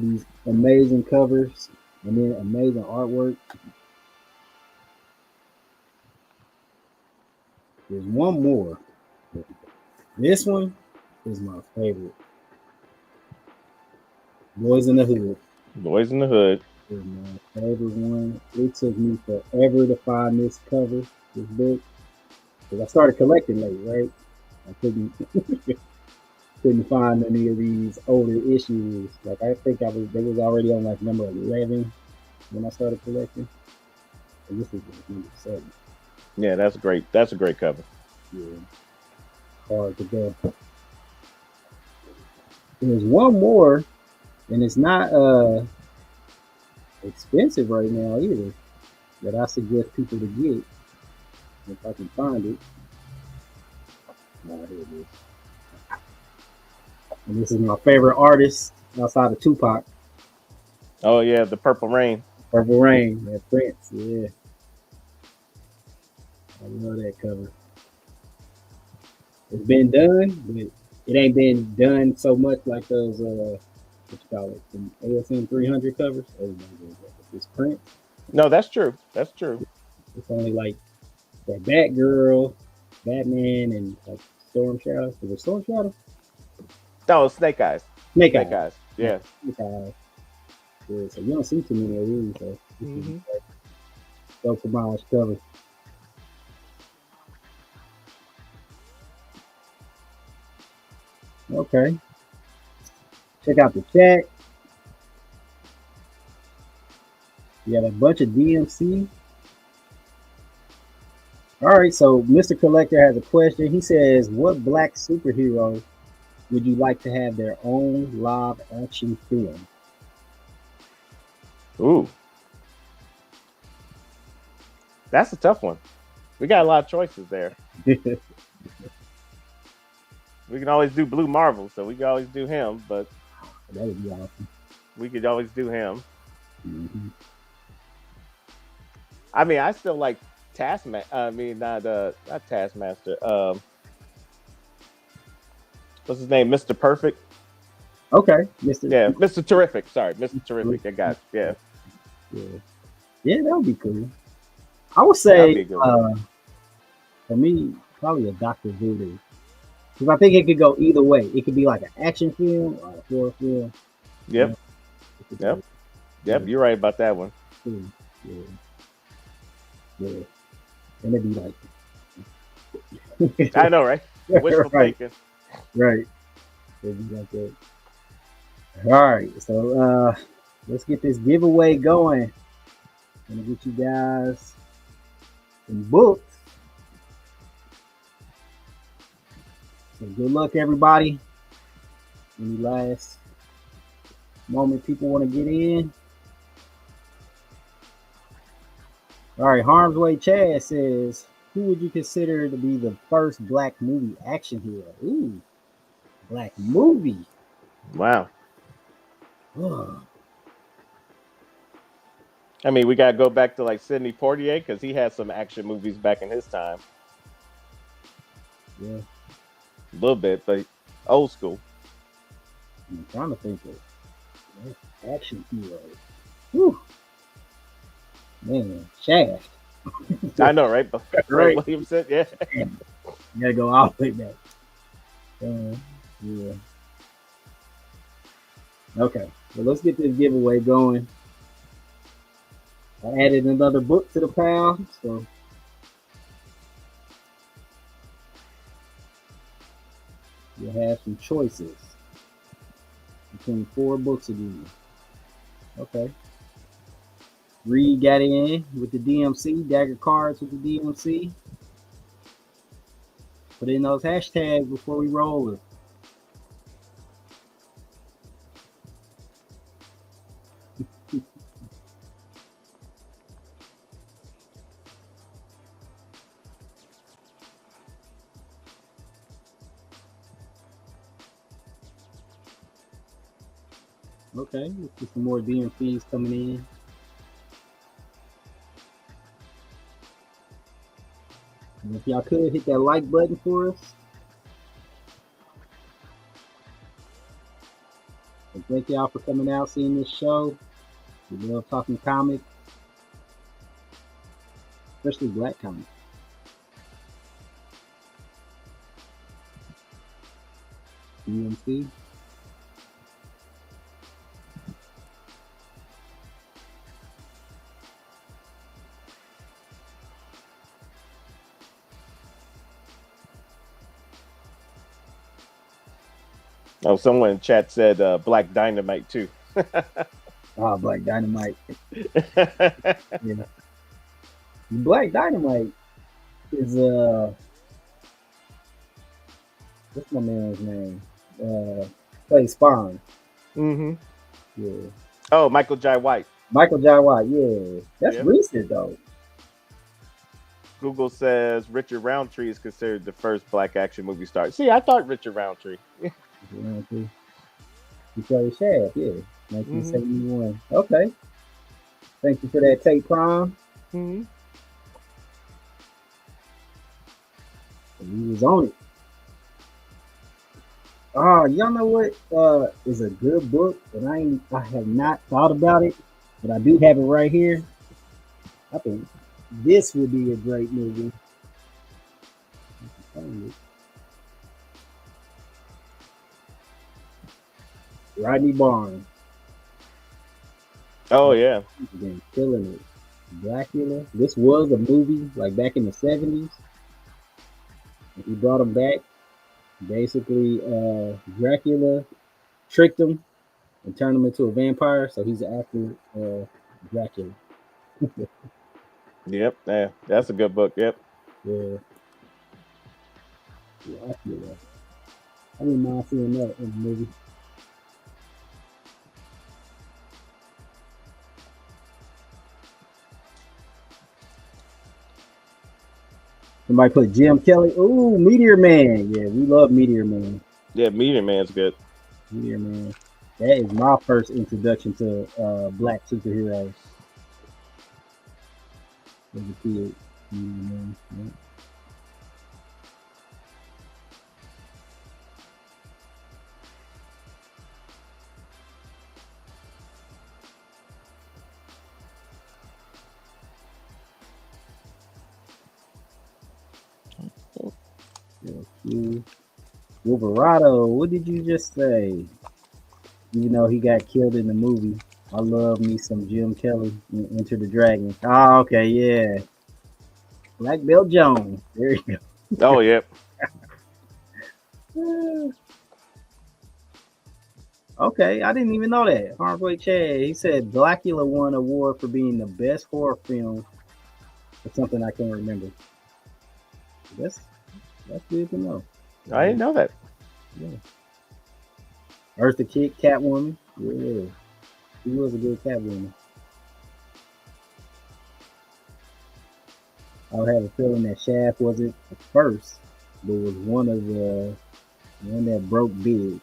these amazing covers and then amazing artwork. There's one more. This one is my favorite. Boys in the Hood. Boys in the Hood. is my favorite one. It took me forever to find this cover, this book, because I started collecting late, right? I couldn't find any of these older issues. Like I think they was already on like number 11 when I started collecting. And this is like number 7. Yeah, that's great. That's a great cover. Yeah, hard to go. There's one more, and it's not expensive right now either, that I suggest people to get if I can find it. Oh, here it is. And this is my favorite artist outside of Tupac. Oh yeah, the Purple Rain. Purple Rain, that Prince. Yeah, I love that cover. It's been done, but it ain't been done so much like those what you call it, the ASM 300 covers. Everybody does that. It's Prince. No, that's true. That's true. It's only like that Batgirl, Batman, and like Storm Shadow. Is it Storm Shadow? Oh, Snake Eyes. Snake Snake Eyes. Eyes. Yeah. Snake Eyes. Yeah, so you don't see too many of these. So this is like self-demolished cover. Okay. Check out the chat. You got a bunch of DMC. All right, so Mr. Collector has a question. He says, what black superhero would you like to have their own live action film? Ooh. That's a tough one. We got a lot of choices there. We can always do Blue Marvel, so we can always do him, but That would be awesome. we could always do him. Mm-hmm. I mean, I still like Taskmaster. I mean, not Taskmaster. What's his name? Mr. Perfect. Okay, Mr. Yeah, Mr. Terrific. Sorry, Mr. Terrific. I got Yeah, yeah, that would be cool. I would That'd be say a good one. for me, probably a Doctor Voodoo, because I think it could go either way. It could be like an action film or a horror film. Yep. It could Yep. go Yep. You're right about that one. cool. Yeah, yeah, and it'd be like, I know, right? Wishful right, thinking. right. It'd be like that. All right, so let's get this giveaway going. I'm gonna get you guys some books. So good luck, everybody. Any last moment people want to get in? All right, Harm's Way Chad says, who would you consider to be the first black movie action hero? Ooh, black movie. Wow. Oh, I mean, we got to go back to like Sidney Poitier because he had some action movies back in his time. yeah, A little bit, but old school. I'm trying to think of action hero. Whew. Man, Shaft. I know, right? But Fred Right. Williamson, yeah. You gotta go all the way back. Yeah. Okay, well, let's get this giveaway going. I added another book to the pile, so you'll have some choices between 4 books again. Okay. Reed got in with the DMC, Dagger Cards with the DMC. Put in those hashtags before we roll it. Okay, let's get some more DMCs coming in. And if y'all could hit that like button for us. And thank y'all for coming out, seeing this show. We love talking comics, especially black comics. DMC. Oh, someone in chat said Black Dynamite too. Oh, Black Dynamite. Yeah. Black Dynamite is what's my man's name? Play Spawn. Mm-hmm. Yeah. Oh, Michael Jai White. Michael Jai White. Yeah, that's recent though. Google says Richard Roundtree is considered the first black action movie star. See, I thought Richard Roundtree. He played Shaft. Yeah, 1971. Okay. Thank you for that tape, Prime. Mm-hmm. He was on it. Oh, y'all know what is a good book, and I have not thought about it, but I do have it right here. I think this would be a great movie. Rodney Barnes. Oh yeah. He's been killing it. Dracula. This was a movie like back in the 70s. He brought him back. Basically, Dracula tricked him and turned him into a vampire. So he's an actor, Dracula. Yep. Yeah, that's a good book. Yep. Yeah. Dracula. I didn't mind seeing that in the movie. Somebody put Jim Kelly. Ooh, Meteor Man. Yeah, we love Meteor Man. Yeah, Meteor Man's good. Meteor Man. That is my first introduction to black superheroes. As a kid. Man. Yeah. Wolverado, what did you just say? Even though he got killed in the movie, I love me some Jim Kelly in Enter the Dragon. Oh, okay, yeah. Black Belt Jones. There you go. Oh, yep. Okay, I didn't even know that. Hardboy Chad, he said Blackula won an award for being the best horror film or something I can't remember. That's good to know. I didn't know that. Yeah. Eartha Kitt, Catwoman. Yeah. She was a good Catwoman. I would have a feeling that Shaft wasn't the first, but was one that broke big.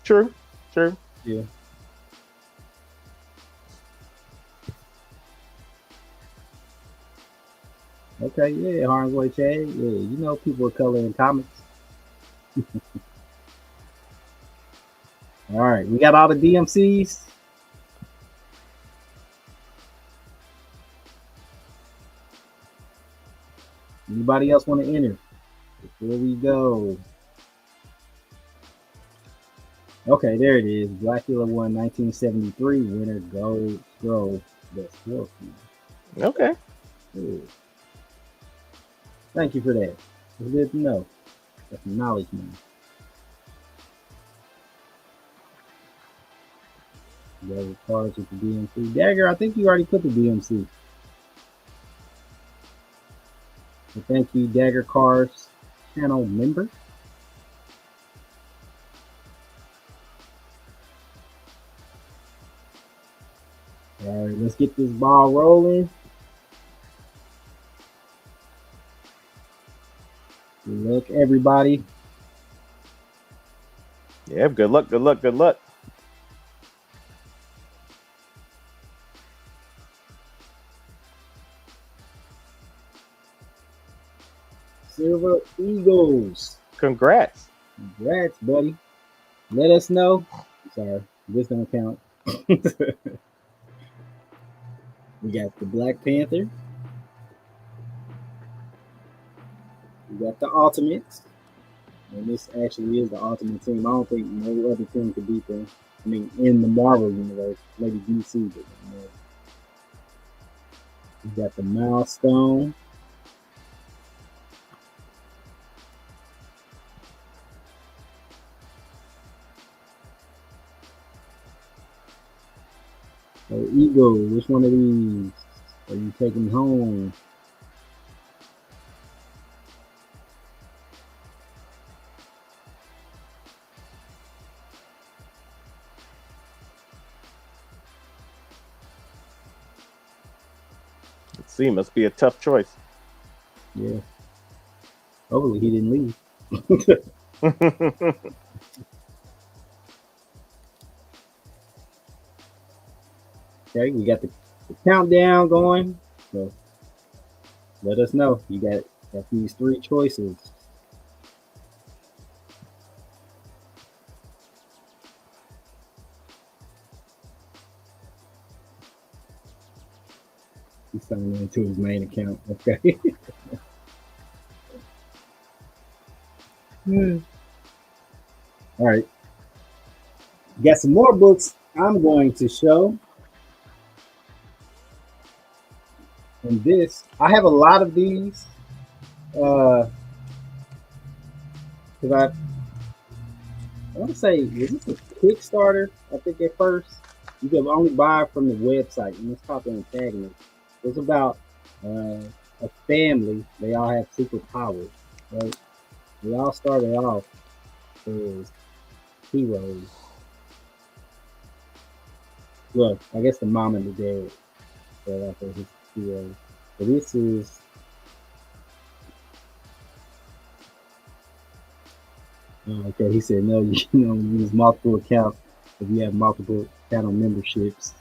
True. Yeah. Okay, yeah, Hardboy Chad. Yeah, you know people of color in comics. All right, we got all the DMCs. Anybody else want to enter before we go? Okay, there it is. Blackula won 1973. Winner Gold Grove. Best horror film. Okay. Good. Thank you for that. It's good to know. That's knowledge, man. Dagger cards with the DMC. Dagger, I think you already put the DMC. So thank you, Dagger Cars channel member. All right, let's get this ball rolling. Good luck, everybody. Yeah, good luck. Silver Eagles. Congrats, Buddy. Let us know. Sorry, this don't count. We got the Black Panther. We got the Ultimates. And this actually is the Ultimate Team. I don't think no other team could beat them. I mean, in the Marvel universe, maybe DC, but we got the Milestone. So, Eagle, which one of these are you taking home? Let's see, must be a tough choice. Yeah. Hopefully he didn't leave. Okay, we got the countdown going. So let us know. You got these three choices. He's signing into his main account. Okay. All right. Got some more books I'm going to show. And this, I have a lot of these. Because I want to say, was this a Kickstarter? I think at first you could only buy from the website, and it's called the Antagonist. It's about a family. They all have superpowers, right? They all started off as heroes. Well, I guess the mom and the dad started off as heroes. But this is okay. He said no. You don't use multiple accounts if you have multiple channel memberships.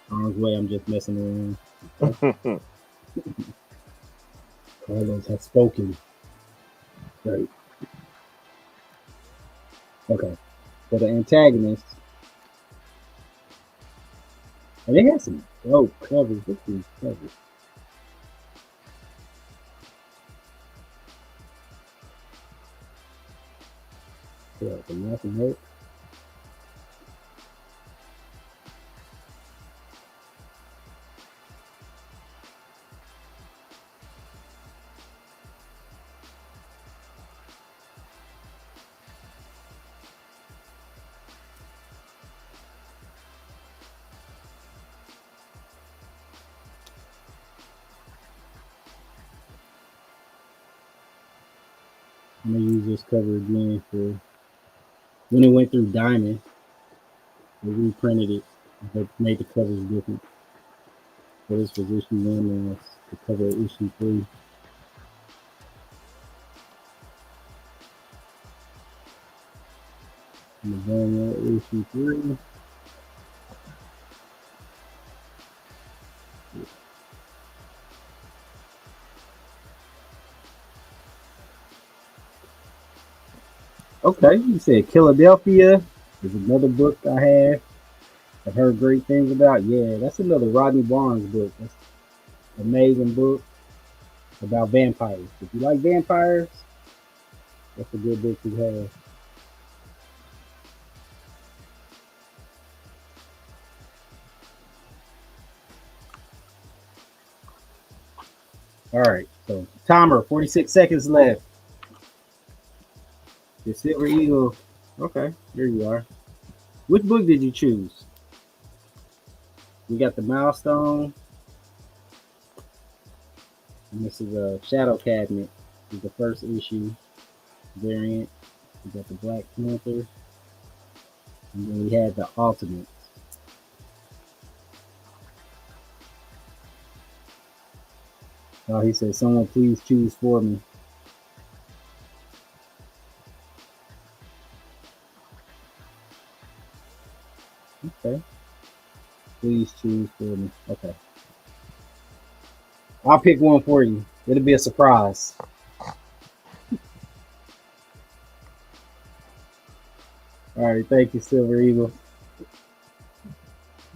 Arm's way, I'm just messing around. Carlos has spoken. Right. Okay. For the antagonist, and they had some dope covers. Look at these covers. Yeah, the Malcolm X. I'm gonna use this cover again for when it went through Diamond. They reprinted it. They made the covers different. So this was issue 1 and the cover of issue 3. And the van issue 3. Okay, you said Philadelphia is another book I have. I've heard great things about. Yeah, that's another Rodney Barnes book. That's an amazing book about vampires. If you like vampires, that's a good book to have. All right, so timer, 46 seconds left. The Silver Eagle. Okay, there you are. Which book did you choose? We got the Milestone. And this is a Shadow Cabinet. This is the first issue variant. We got the Black Panther. And then we had the Ultimate. Oh, he said, someone please choose for me. Okay. Please choose for me. Okay. I'll pick one for you. It'll be a surprise. All right. Thank you, Silver Eagle.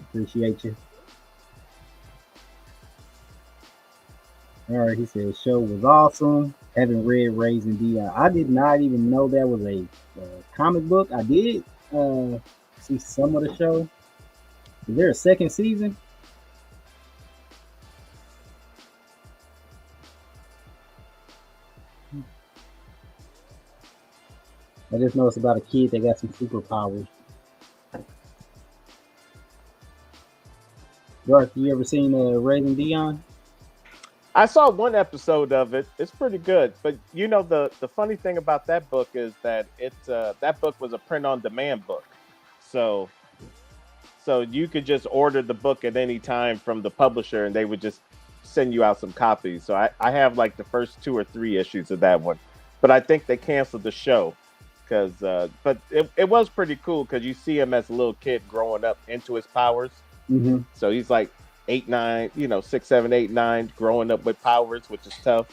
Appreciate you. All right. He said, show was awesome. Haven't read Raising D.I. I did not even know that was a comic book. I did see some of the show. Is there a second season? I just know it's about a kid that got some superpowers. Dark, you ever seen Raising Dion? I saw one episode of it. It's pretty good, but you know the funny thing about that book is that that book was a print on demand book, so you could just order the book at any time from the publisher, and they would just send you out some copies. So I have like the first 2 or 3 issues of that one, but I think they canceled the show because but it was pretty cool because you see him as a little kid growing up into his powers. Mm-hmm. So he's like 8, 9, 6, 7, 8, 9, growing up with powers, which is tough.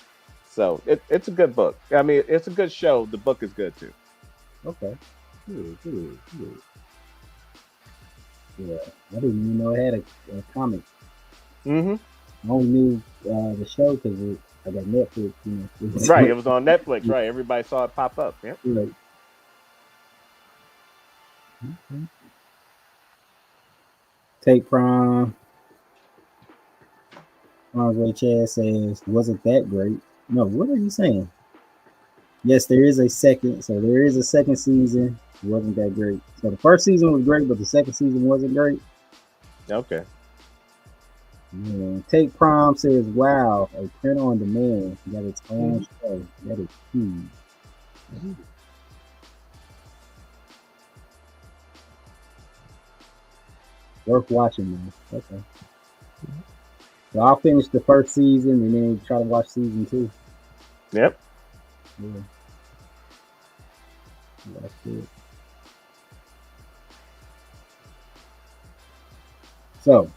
So it's a good book. I mean, it's a good show. The book is good too. Okay. Good. Yeah, I didn't even know it had a comic. Mm-hmm. I only knew the show because I got Netflix. Right, it was on Netflix. Right, everybody saw it pop up. Yeah. Right. Okay. Take Prime. Andre Chad says, wasn't that great? No, what are you saying? Yes, there is a second. So there is a second season. It wasn't that great. So the first season was great, but the second season wasn't great. Okay. Yeah. Take Prom says, wow, a print on demand got its own show. That is huge. Worth watching, man. Okay. So I'll finish the first season and then try to watch season 2. Yep. Yeah. That's good. So,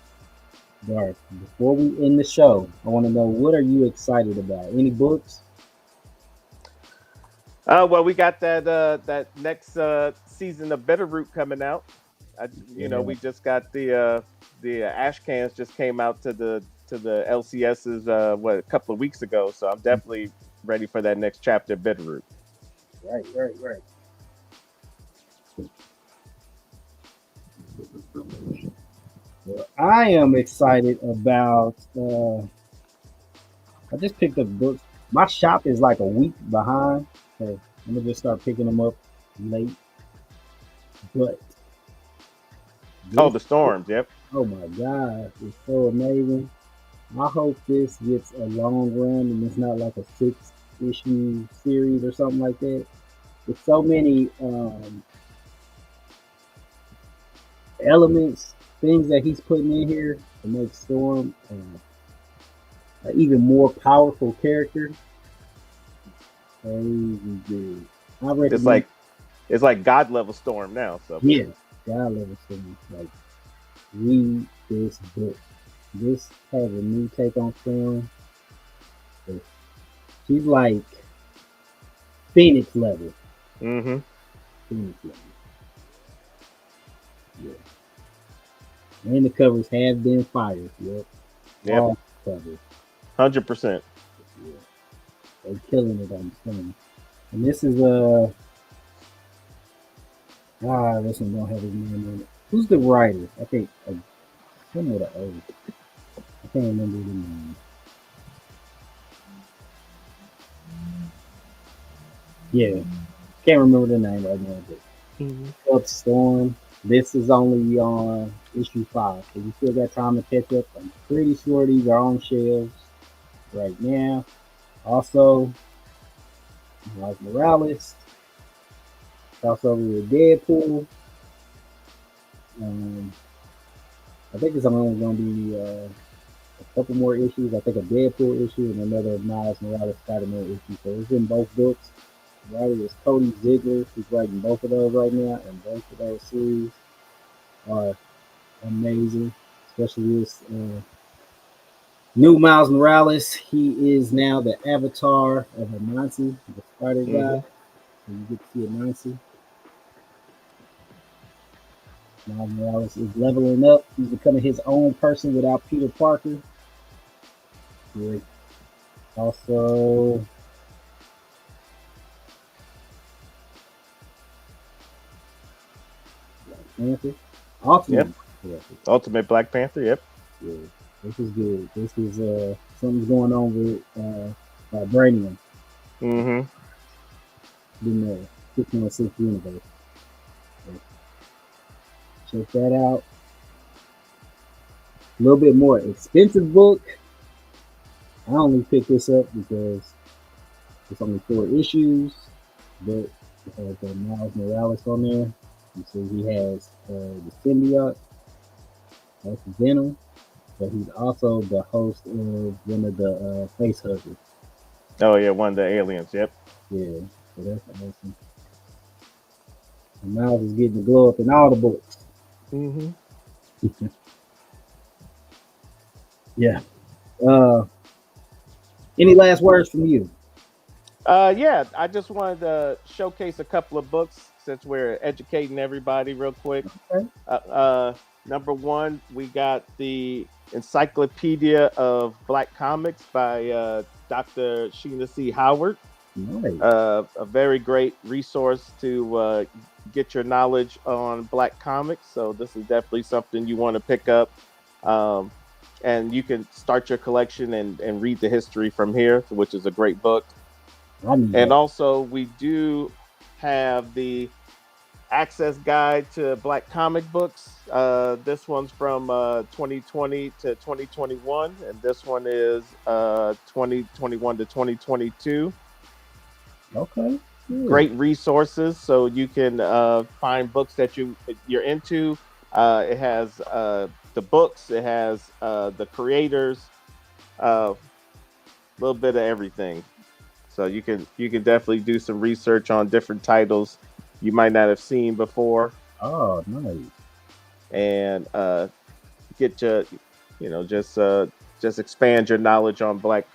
Dark, before we end the show, I want to know, what are you excited about? Any books? Well, we got that next season of Bitterroot coming out. We just got the ash cans just came out to the LCS's a couple of weeks ago, so I'm definitely ready for that next chapter of Bitterroot. Right. Well, I am excited about. I just picked up books. My shop is like a week behind, so I'm gonna just start picking them up late. But the storms. Yep. Oh my God, it's so amazing. I hope this gets a long run and it's not like a 6-issue series or something like that. With so many elements, things that he's putting in here to make Storm an even more powerful character. Crazy good. I recommend. It's like God level Storm now. So yeah, God level Storm. Like, read this book. This has a new take on Storm. She's like Phoenix level. Mm-hmm. Phoenix level. Yeah. And the covers have been fired. Yep. All covers. 100%. Yeah. They're killing it on Storm. And this is this one don't have his name on it. Who's the writer? I think some of the O. I can't remember the name. Yeah, can't remember the name right now. But Up Storm. This is only on issue 5, so you still got time to catch up. I'm pretty sure these are on shelves right now. Also, Miles Morales. Crossover with Deadpool. I think it's only going to be a couple more issues. I think a Deadpool issue and another Miles Morales Spider-Man issue. So it's in both books. The writer is Cody Ziegler. He's writing both of those right now, and both of those series are amazing. Especially this new Miles Morales. He is now the avatar of Anansi, the Spider guy. So you get to see Anansi. Miles Morales is leveling up. He's becoming his own person without Peter Parker. Great. Also, Black Panther. Ultimate Black Panther. Yep. Yeah, this is good. This is something's going on with Vibranium. Mm-hmm. Didn't know. 616 Universe. So check that out. A little bit more expensive book. I only picked this up because it's only 4 issues, but it has Miles Morales on there. You see, he has the symbiote. That's Venom, but he's also the host of one of the face huggers. Oh yeah, one of the aliens. Yep. Yeah, so that's awesome. And Miles is getting the glow up in all the books. Mm-hmm. Yeah. Any last words from you? Yeah, I just wanted to showcase a couple of books since we're educating everybody real quick. Okay. Number one, we got the Encyclopedia of Black Comics by Dr. Sheena C. Howard. Nice. A very great resource to get your knowledge on Black comics. So this is definitely something you want to pick up. And you can start your collection and read the history from here, which is a great book. And also, we do have the Access Guide to Black Comic Books. This one's from 2020 to 2021, and this one is 2021 to 2022. Okay. Good. Great resources, so you can find books that you're into. It has the books, it has the creators, a little bit of everything. So you can definitely do some research on different titles you might not have seen before. Oh, nice. And get your just expand your knowledge on black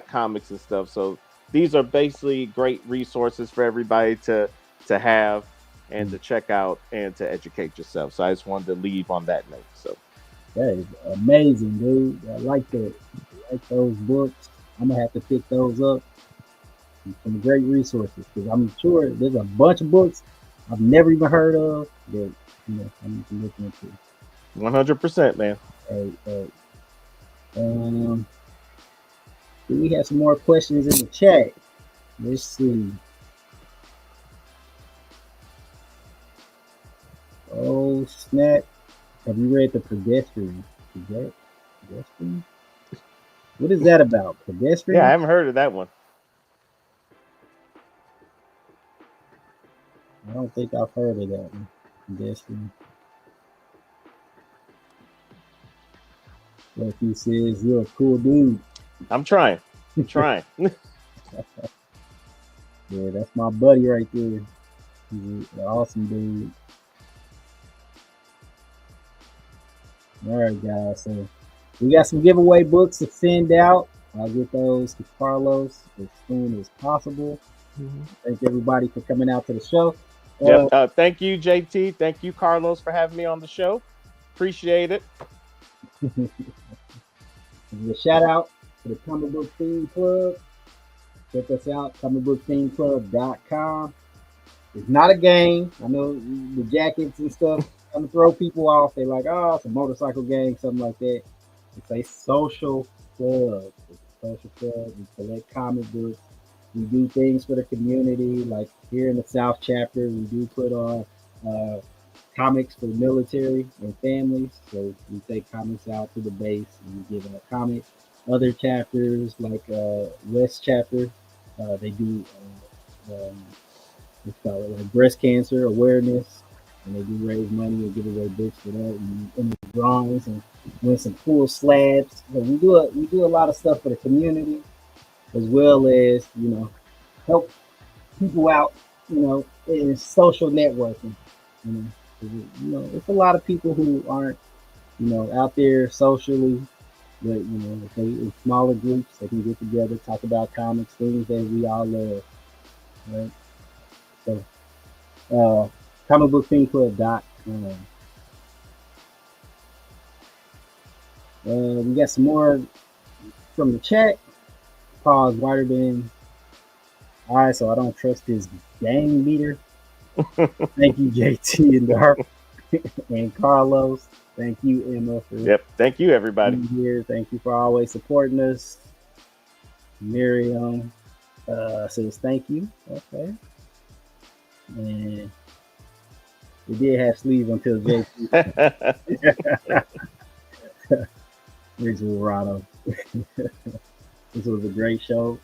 comics and stuff. So these are basically great resources for everybody to have and to check out and to educate yourself. So I just wanted to leave on that note. So that is amazing, dude. I like that. I like those books. I'm gonna have to pick those up. Some great resources because I'm sure there's a bunch of books I've never even heard of that I need to look into. 100%, man. Do we have some more questions in the chat? Let's see. Oh snap! Have you read The Pedestrian? Pedestrian? What is that about? Pedestrian? Yeah, I haven't heard of that one. I don't think I've heard of that one. Pedestrian. Like he says, you're a cool dude. I'm trying. Yeah, that's my buddy right there. He's an awesome dude. All right, guys. So we got some giveaway books to send out. I'll get those to Carlos as soon as possible. Thank everybody for coming out to the show. Yep. Thank you, JT. Thank you, Carlos, for having me on the show. Appreciate it. A shout out to the Comic Book Theme Club. Check us out, comicbookthemeclub.com. It's not a game. I know the jackets and stuff kind of throw people off. They're like, oh, it's a motorcycle gang, something like that. It's a social club. It's a social club. We collect comic books. We do things for the community. Like here in the South chapter, we do put on comics for military and families. So we take comics out to the base and we give a comic. Other chapters, like West chapter, they do what's called like breast cancer awareness, and they do raise money and give away books for that, and drawings and win some cool slabs. So we do a lot of stuff for the community, as well as help people out, in social networking. It's a lot of people who aren't, out there socially, but if they in smaller groups, they can get together, talk about comics, things that we all love, right? So, comicbookthemeclub.com. We got some more from the chat. Paul's wider than I, so I don't trust his gang meter. Thank you, JT and Dark and Carlos. Thank you, Emma, for Thank you, everybody. being here. Thank you for always supporting us. Miriam says thank you. Okay. And it did have sleeves until Jake. Thanks, Colorado. This was a great show.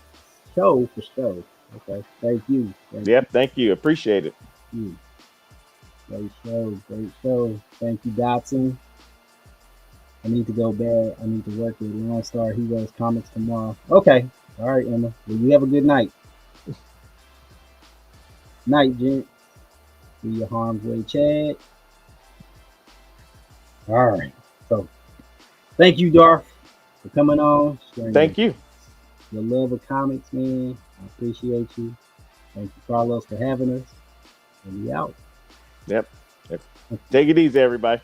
Show for show. Okay. Thank you. Thank you. Appreciate it. Great show. Great show. Thank you, Dotson. I need to go bad. I need to work with Lone Star Heroes Comics tomorrow. Okay. All right, Emma. Well, you have a good night. Night, gent. Do your harm's way, Chad. All right. So, thank you, Darth, for coming on. Thank you. Your love of comics, man. I appreciate you. Thank you, Carlos, for having us. And we out. Yep. Take it easy, everybody.